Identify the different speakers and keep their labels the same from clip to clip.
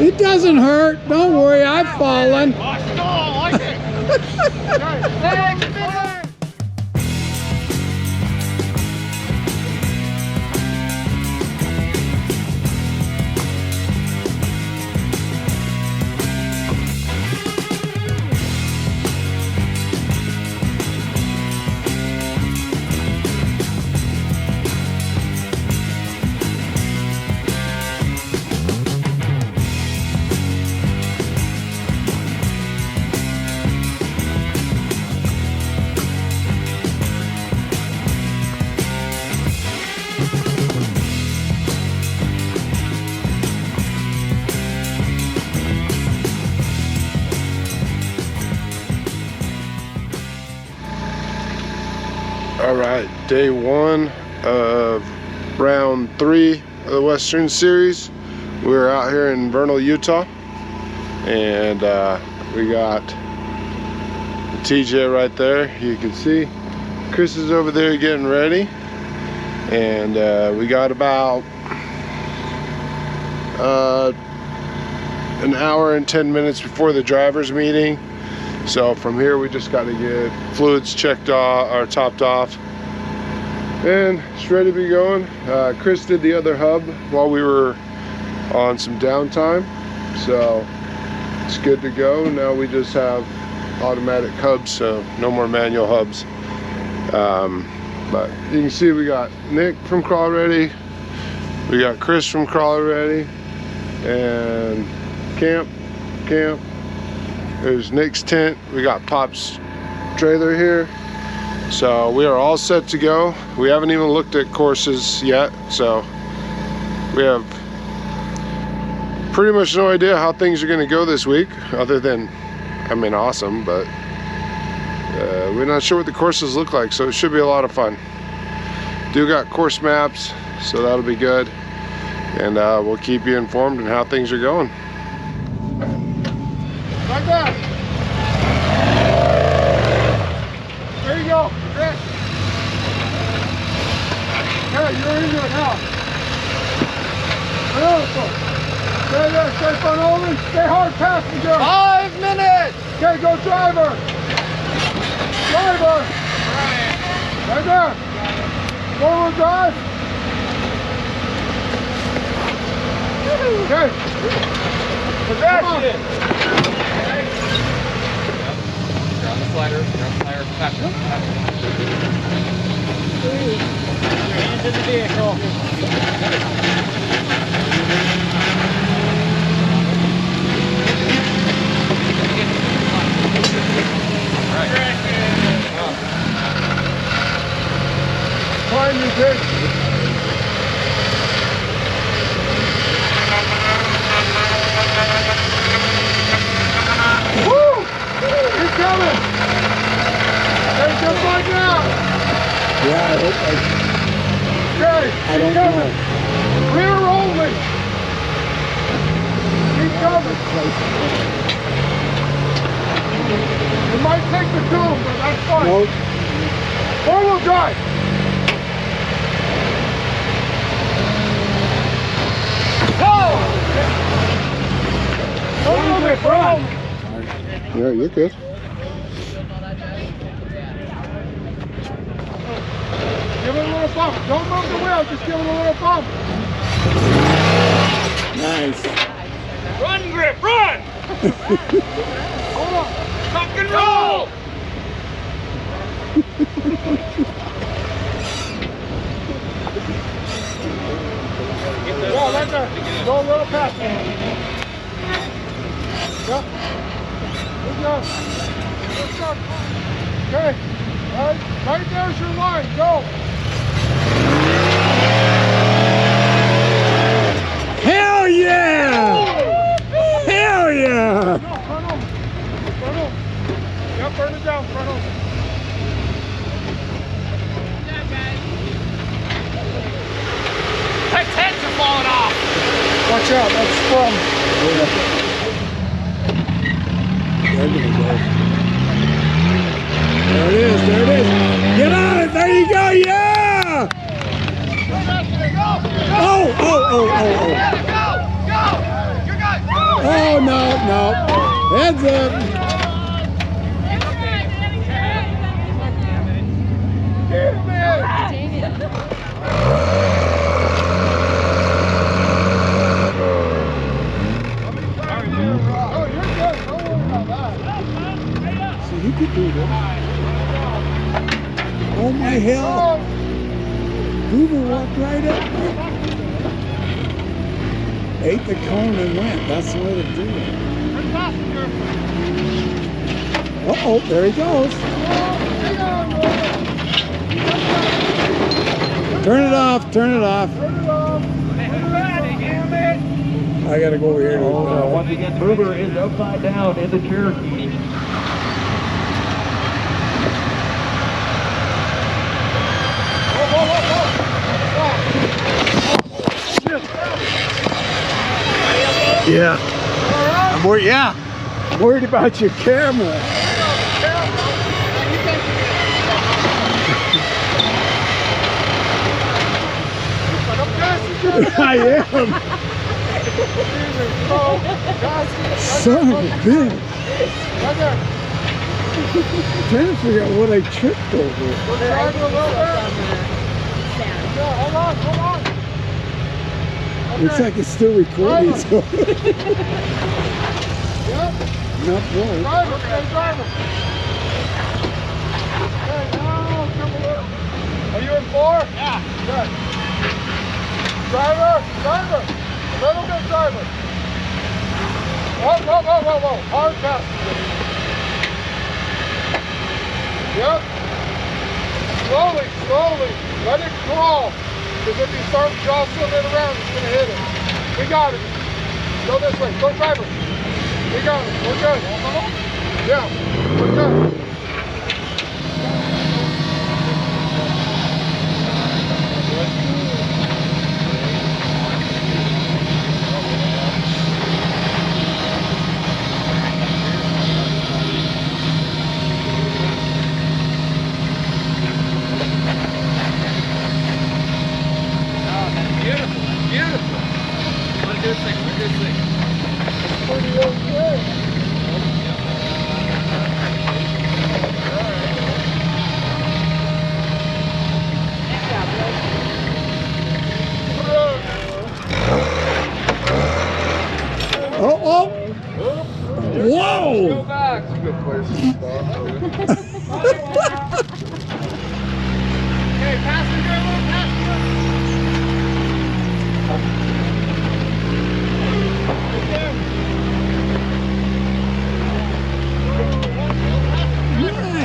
Speaker 1: It doesn't hurt. Don't worry, I've fallen.
Speaker 2: All right, day one of round 3 of the Western Series. We're out here in Vernal, Utah, and we got TJ right there. You can see Chris is over there getting ready, and we got about an hour and 10 minutes before the drivers meeting. So from here we just got to get fluids checked off or topped off, and it's ready to be going. Chris did the other hub while we were on some downtime, so it's good to go. Now we just have automatic hubs, so no more manual hubs. But you can see we got Nick from Crawl Ready, we got Chris from Crawl Ready, and camp. There's Nick's tent. We got Pop's trailer here. So we are all set to go. We haven't even looked at courses yet, so we have pretty much no idea how things are going to go this week, other than, I mean, awesome, but we're not sure what the courses look like, so it should be a lot of fun. Do got course maps, so that'll be good, and we'll keep you informed on how things are going. Like that. There you go. Chris. Yeah, you're into it now. Beautiful. Stay there. Stay front over. Stay hard passenger.
Speaker 3: 5 minutes.
Speaker 2: Okay, go driver. Driver. Right there. Forward drive. Okay. Progression.
Speaker 3: You're on the slider. You're on the slider. Faster. Your hands in the vehicle. Right.
Speaker 2: Climb you, Dick. Woo! He's coming! Hey, just like that!
Speaker 1: Yeah, I hope
Speaker 2: Okay,
Speaker 1: I
Speaker 2: he's
Speaker 1: don't
Speaker 2: coming! Rear only! He's coming! It might take the dome, but that's fine.
Speaker 1: Nope.
Speaker 2: Four-wheel drive! Go! Don't move it, bro! Yeah, you're good. Give it a little bump. Don't move the wheel, just give it a little bump.
Speaker 1: Nice.
Speaker 3: Run, Grip, run!
Speaker 2: Hold on.
Speaker 3: Tuck and roll!
Speaker 2: Yeah, right there. Go a little past me. Yep. Good job. Good job. Okay. Right there's your line. Go.
Speaker 1: Hell yeah! Hell yeah!
Speaker 2: No, front home. Front home. Yep, burn it down. Front home.
Speaker 3: Hex heads are falling off!
Speaker 2: Watch out, that's sprung.
Speaker 1: They're gonna go. There it is, there it is. Get on it, there you go, yeah!
Speaker 3: Go!
Speaker 1: Oh, oh, oh, oh, oh.
Speaker 3: Go! Go! You're good!
Speaker 1: hands up. So you could do that. Oh my hell. Uber walked right up. Ate the cone and went. That's the way to do it. Uh-oh, there he goes. Turn it off, turn it off. I gotta go over here to
Speaker 4: Once again, mover is upside down in the Cherokee.
Speaker 1: Yeah. I'm worried, yeah. I'm worried about your camera. I am. Son of a bitch. I'm trying to figure out what I tripped over.
Speaker 3: Hold on.
Speaker 1: Looks like it's still recording, so.
Speaker 3: Yep.
Speaker 1: Not broke.
Speaker 3: Driver, stay driver. Okay, now come a little. Are you in 4? Yeah. Good. Driver. A little bit driver. Whoa. Hard passenger. Yep. Slowly. Let it crawl. Because if you start jostling it around, it's going to hit it. We got it. Go this way. Go driver. We got it. We're good. Yeah. We're good. Beautiful. What a good thing. Pretty okay.
Speaker 1: Oh. Whoa.
Speaker 3: Go back.
Speaker 2: That's a good place to stop.
Speaker 3: Okay, passenger.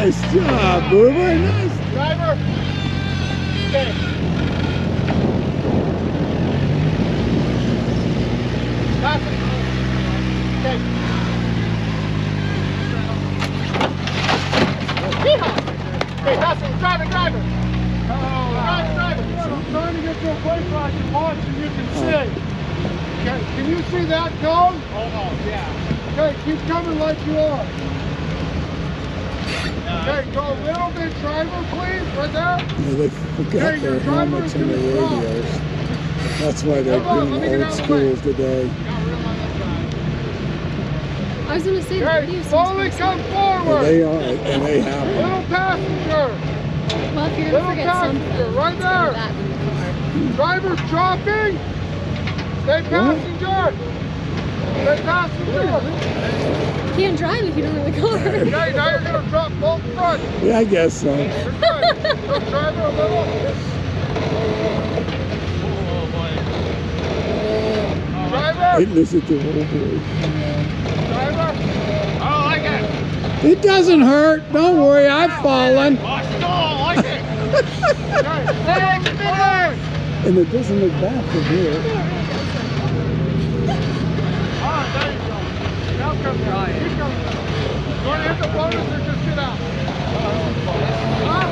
Speaker 1: Nice job, Boober. Nice.
Speaker 3: Driver. Okay. Passenger. Okay. Okay, passenger. Driver. Driver. I'm trying to get to a place where I can watch and you can see. Okay, can you see that cone? Hold on, yeah. Okay, keep coming like you are. Okay, go a little bit driver, please, right there.
Speaker 1: Yeah, they forgot their helmets and their radios. That's why they're doing old school today.
Speaker 5: I was going to say, the
Speaker 3: Okay,
Speaker 5: radio
Speaker 3: slowly come
Speaker 1: Well,
Speaker 3: forward.
Speaker 1: they are, and they have them.
Speaker 3: Little passenger.
Speaker 5: well, if you're
Speaker 3: Little
Speaker 5: going to forget something,
Speaker 3: passenger, right there.
Speaker 5: that in the car.
Speaker 3: Driver's dropping. Stay passenger. Stay passenger.
Speaker 5: You can't drive if you don't have a car.
Speaker 3: Okay, now you're going to drop both front.
Speaker 1: Yeah, I guess so.
Speaker 3: You're good. So driver a little. Driver.
Speaker 1: Hey, listen to old boy.
Speaker 3: Driver. I don't like it.
Speaker 1: It doesn't hurt. Don't worry, I've fallen.
Speaker 3: I still like it. Okay, next minute.
Speaker 1: And it doesn't look bad from here.
Speaker 3: Alright, there you go. Now come down. Keep coming. You want to hit the bonus or just get out? Huh?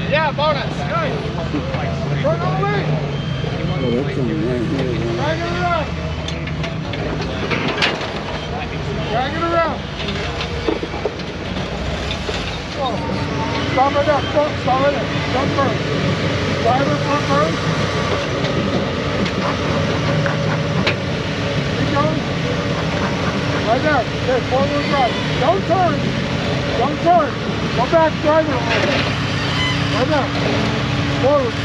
Speaker 3: Yeah, bonus. Good. Turn on the lead.
Speaker 1: Oh, that's coming right here.
Speaker 3: Drag it around. Drag it around. Oh. Stop right there. Stop right there. Front first. Driver front first. Keep going. Right Right there. Okay, forward drive. Don't turn. Don't turn. Go back, drive it a little bit. Right there. Forward.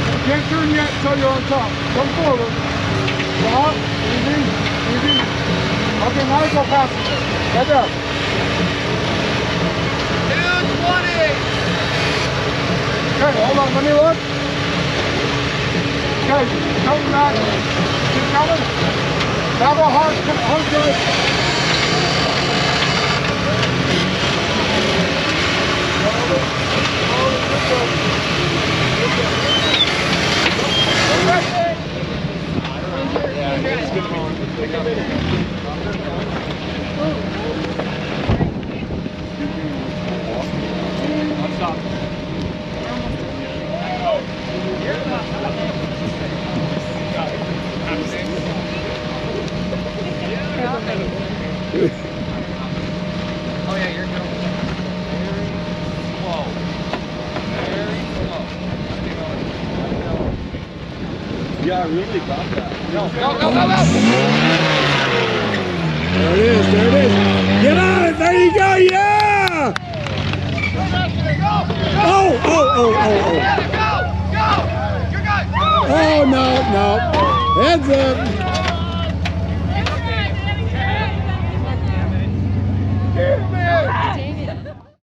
Speaker 3: You can't turn yet until you're on top. Come forward. Stop. Easy. Easy. Okay, now go passenger. Right there.
Speaker 6: 220.
Speaker 3: Okay, hold on. Let me look. Okay, coming back. Keep coming. Have a hard drive.
Speaker 6: Oh yeah, you're going very slow. Very slow.
Speaker 4: Yeah, I really got that.
Speaker 6: Go, go, go, go!
Speaker 1: There it is, there it is. Get on it, there you go, yeah! Oh, oh, oh, oh, oh.
Speaker 6: Go! Go! You're good!
Speaker 1: Oh, no, no. Heads up.